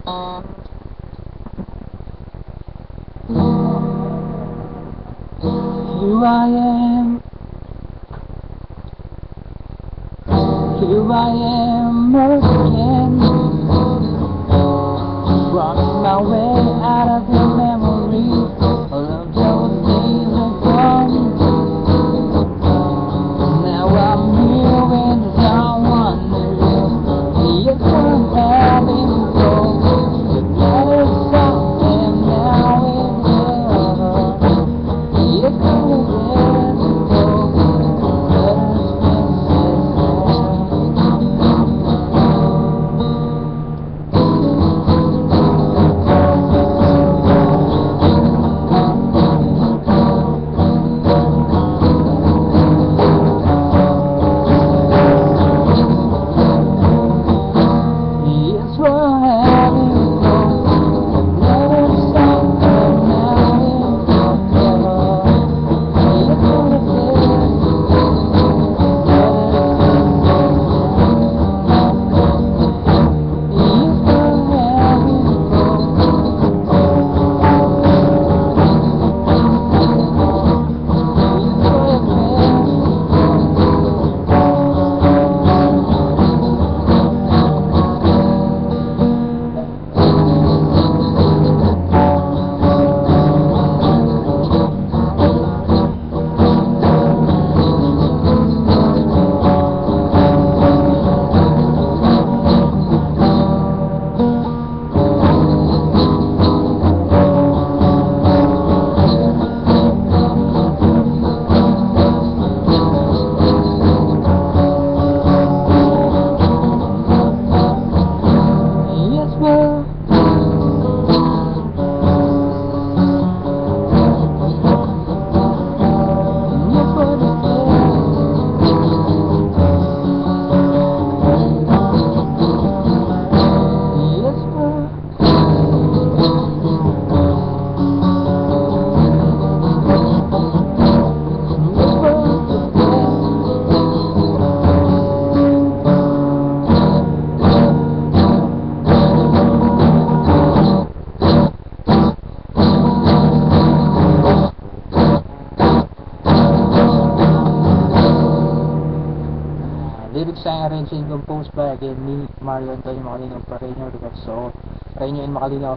Here I am, here I am again, running my way out of the memory of those days are gone. Now I'm here and someone new. Yes, I'm having hope. Let it stop and now it's over. Yes, I'm lyrics ay arranged and composed by again me, Mario Antonio Macalino Pareño, Ricardo Rainyo and Macalino